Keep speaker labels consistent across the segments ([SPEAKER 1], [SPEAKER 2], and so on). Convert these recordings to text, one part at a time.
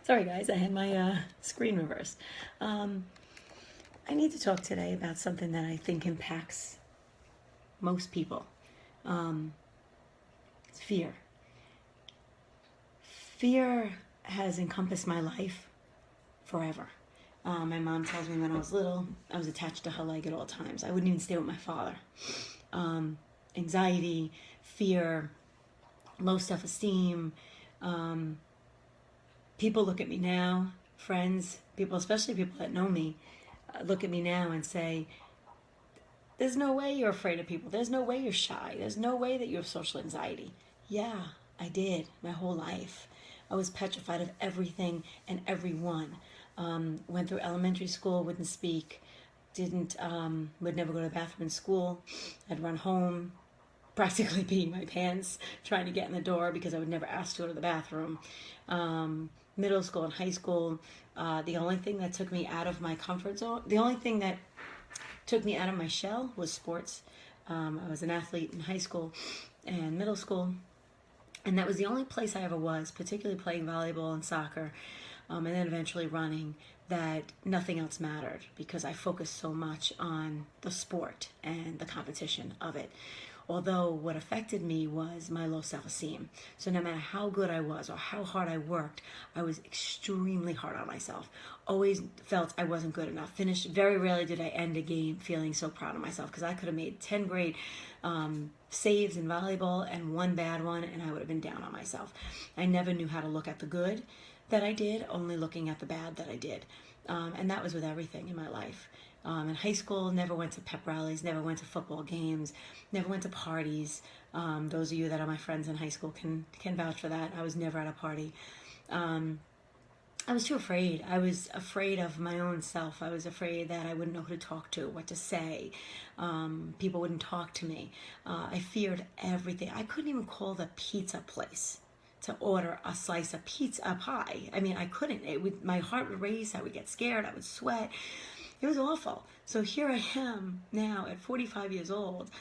[SPEAKER 1] Sorry guys, I had my screen reversed. I need to talk today about something that I think impacts most people. It's fear. Fear has encompassed my life forever. My mom tells me when I was little, I was attached to her leg at all times. I wouldn't even stay with my father. Anxiety, fear, low self-esteem. People look at me now, friends, people, especially people that know me, look at me now and say, there's no way you're afraid of people. There's no way you're shy. There's no way that you have social anxiety. Yeah, I did my whole life. I was petrified of everything and everyone. Went through elementary school, wouldn't speak, would never go to the bathroom in school. I'd run home, practically peeing my pants, trying to get in the door because I would never ask to go to the bathroom. Middle school and high school, the only thing that took me out of my comfort zone, the only thing that took me out of my shell was sports. I was an athlete in high school and middle school, and that was the only place I ever was, particularly playing volleyball and soccer, and then eventually running, that nothing else mattered because I focused so much on the sport and the competition of it. Although what affected me was my low self-esteem. So no matter how good I was or how hard I worked, I was extremely hard on myself. Always felt I wasn't good enough. Very rarely did I end a game feeling so proud of myself because I could have made 10 great saves in volleyball and one bad one and I would have been down on myself. I never knew how to look at the good that I did, only looking at the bad that I did. And that was with everything in my life. In high school, never went to pep rallies, never went to football games, never went to parties. Those of you that are my friends in high school can vouch for that. I was never at a party. I was too afraid. I was afraid of my own self. I was afraid that I wouldn't know who to talk to, what to say. People wouldn't talk to me. I feared everything. I couldn't even call the pizza place to order a slice of pizza, a pie. I mean, I couldn't. My heart would race. I would get scared. I would sweat. It was awful. So here I am now at 45 years old,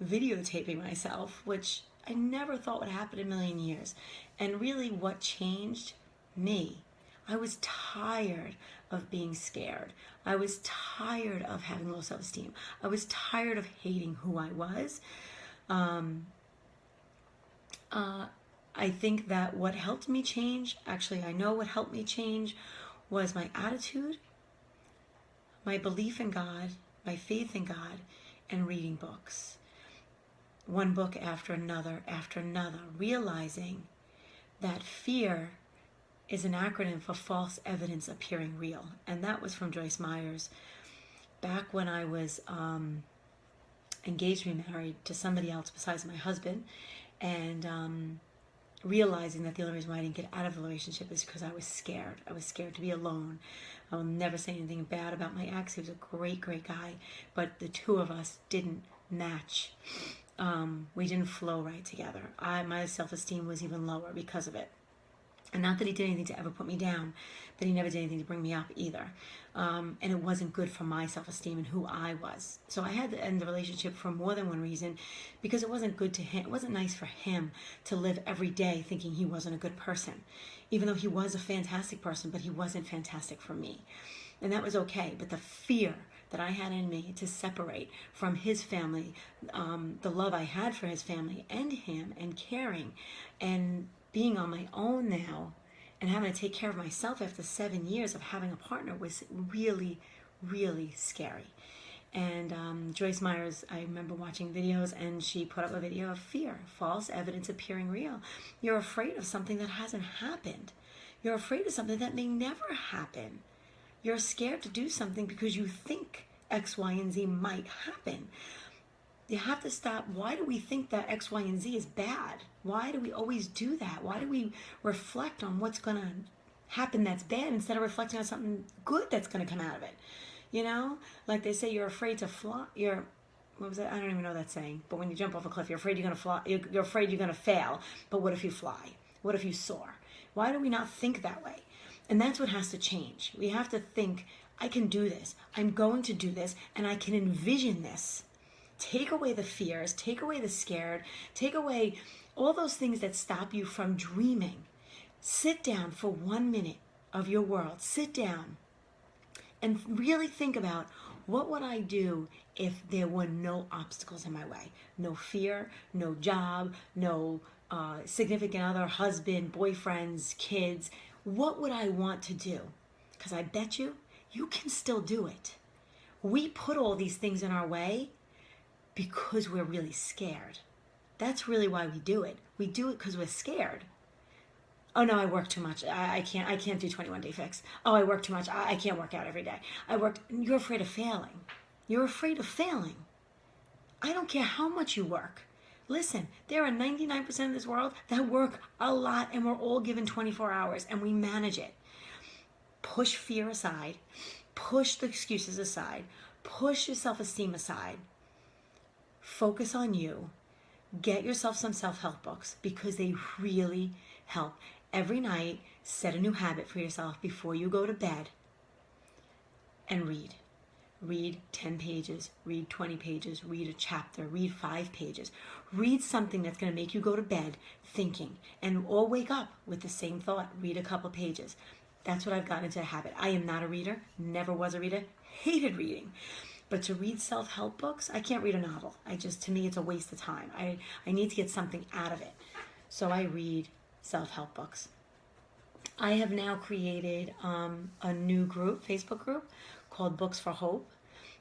[SPEAKER 1] videotaping myself, which I never thought would happen in a million years. And really what changed me, I was tired of being scared. I was tired of having low self-esteem. I was tired of hating who I was. I think that what helped me change, actually I know what helped me change, was my attitude, my belief in God, my faith in God, and reading books. One book after another, realizing that fear is an acronym for false evidence appearing real. And that was from Joyce Meyers. Back when I was engaged to be married to somebody else besides my husband, and realizing that the only reason why I didn't get out of the relationship is because I was scared. I was scared to be alone. I will never say anything bad about my ex. He was a great, great guy, but the two of us didn't match. We didn't flow right together. My self-esteem was even lower because of it. And not that he did anything to ever put me down, but he never did anything to bring me up either. And it wasn't good for my self-esteem and who I was. So I had to end the relationship for more than one reason, because it wasn't good to him. It wasn't nice for him to live every day thinking he wasn't a good person, even though he was a fantastic person, but he wasn't fantastic for me. And that was okay. But the fear that I had in me to separate from his family, the love I had for his family and him, and caring, and being on my own now and having to take care of myself after 7 years of having a partner was really, really scary. And Joyce Meyers, I remember watching videos, and she put up a video of fear, false evidence appearing real. You're afraid of something that hasn't happened. You're afraid of something that may never happen. You're scared to do something because you think X, Y, and Z might happen. You have to stop. Why do we think that X, Y, and Z is bad? Why do we always do that? Why do we reflect on what's going to happen that's bad instead of reflecting on something good that's going to come out of it? You know, like they say, you're afraid to fly. What was that? I don't even know that saying. But when you jump off a cliff, you're afraid you're going to fly. You're afraid you're going to fail. But what if you fly? What if you soar? Why do we not think that way? And that's what has to change. We have to think, I can do this. I'm going to do this, and I can envision this. Take away the fears, take away the scared, take away all those things that stop you from dreaming. Sit down for 1 minute of your world. Sit down and really think about, what would I do if there were no obstacles in my way? No fear, no job, no significant other, husband, boyfriends, kids. What would I want to do? Because I bet you can still do it. We put all these things in our way because we're really scared. That's really why we do it. We do it because we're scared. Oh no, I work too much. I can't do 21-day fix. Oh, I work too much. I can't work out every day. You're afraid of failing. You're afraid of failing. I don't care how much you work. Listen, there are 99% of this world that work a lot, and we're all given 24 hours and we manage it. Push fear aside. Push the excuses aside. Push your self-esteem aside. Focus on you. Get yourself some self-help books because they really help. Every night, set a new habit for yourself before you go to bed and read. Read 10 pages, read 20 pages, read a chapter, read 5 pages. Read something that's going to make you go to bed thinking, or wake up with the same thought. Read a couple pages. That's what I've gotten into a habit. I am not a reader, never was a reader, hated reading. But to read self-help books, I can't read a novel. To me, it's a waste of time. I need to get something out of it. So I read self-help books. I have now created a new group, Facebook group, called Books for Hope.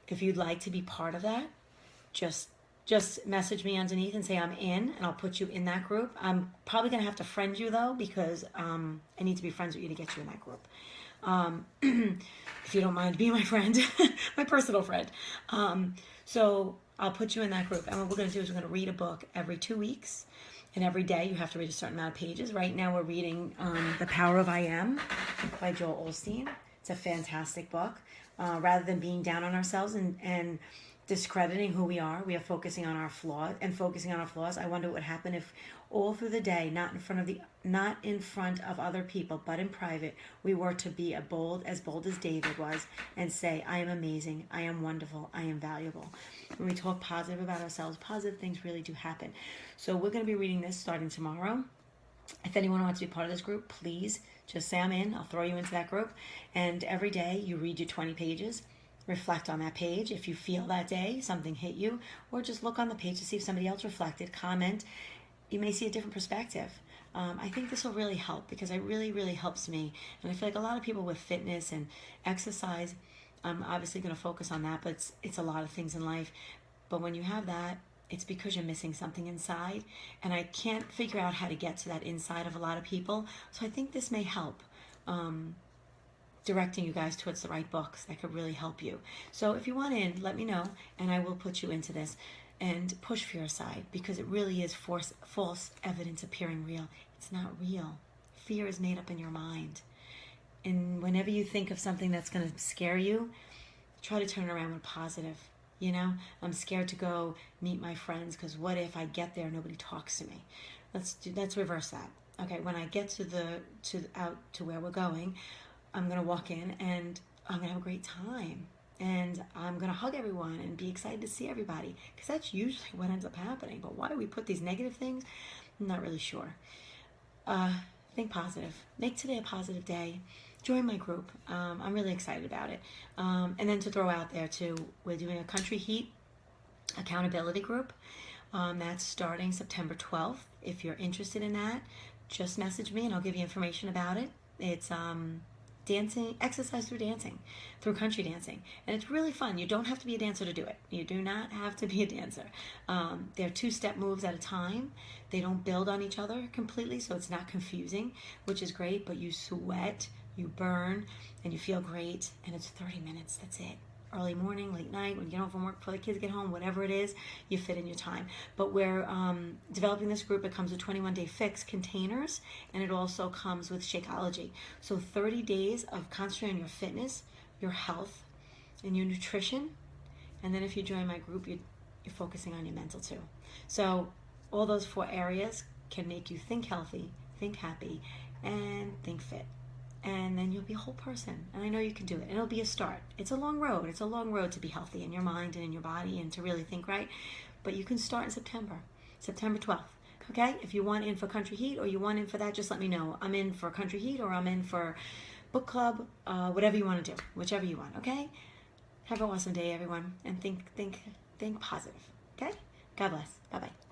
[SPEAKER 1] If you'd like to be part of that, just message me underneath and say I'm in, and I'll put you in that group. I'm probably going to have to friend you, though, because I need to be friends with you to get you in that group. If you don't mind being my friend, my personal friend. So I'll put you in that group. And what we're going to do is we're going to read a book every 2 weeks. And every day you have to read a certain amount of pages. Right now we're reading The Power of I Am by Joel Osteen. It's a fantastic book. Rather than being down on ourselves and discrediting who we are focusing on our flaws. I wonder what would happen if all through the day, not in front of other people, but in private, we were to be as bold as David was and say, I am amazing, I am wonderful, I am valuable. When we talk positive about ourselves, positive things really do happen. So we're going to be reading this starting tomorrow. If anyone wants to be part of this group, please just say I'm in. I'll throw you into that group. And every day you read your 20 pages. Reflect on that page. If you feel that day something hit you, or just look on the page to see if somebody else reflected, comment. You may see a different perspective. I think this will really help because it really, really helps me. And I feel like a lot of people with fitness and exercise, I'm obviously going to focus on that, but it's a lot of things in life. But when you have that, it's because you're missing something inside. And I can't figure out how to get to that inside of a lot of people. So I think this may help. Directing you guys towards the right books that could really help you. So if you want in, let me know, and I will put you into this. And push fear aside, because it really is false evidence appearing real. It's not real. Fear is made up in your mind. And whenever you think of something that's going to scare you, try to turn it around with positive. I'm scared to go meet my friends because what if I get there and nobody talks to me? Let's reverse that. Okay, when I get out to where we're going, I'm going to walk in and I'm going to have a great time. And I'm going to hug everyone and be excited to see everybody. Because that's usually what ends up happening. But why do we put these negative things? I'm not really sure. Think positive. Make today a positive day. Join my group. I'm really excited about it. And then to throw out there too, we're doing a Country Heat accountability group. That's starting September 12th. If you're interested in that, just message me and I'll give you information about it. It's dancing, exercise through country dancing. And it's really fun. You don't have to be a dancer to do it. You do not have to be a dancer. They're 2-step moves at a time. They don't build on each other completely, so it's not confusing, which is great, but you sweat, you burn, and you feel great, and it's 30 minutes. That's it. Early morning, late night, when you get home from work, before the kids get home, whatever it is, you fit in your time. But we're developing this group. It comes with 21-day fix containers, and it also comes with Shakeology. So 30 days of concentrating on your fitness, your health, and your nutrition. And then if you join my group, you're focusing on your mental too. So all those 4 areas can make you think healthy, think happy, and think fit. And then you'll be a whole person. And I know you can do it. And it'll be a start. It's a long road. It's a long road to be healthy in your mind and in your body and to really think right. But you can start in September 12th. Okay? If you want in for Country Heat or you want in for that, just let me know. I'm in for Country Heat or I'm in for book club, whatever you want to do, whichever you want, okay? Have an awesome day, everyone, and think positive, okay? God bless. Bye-bye.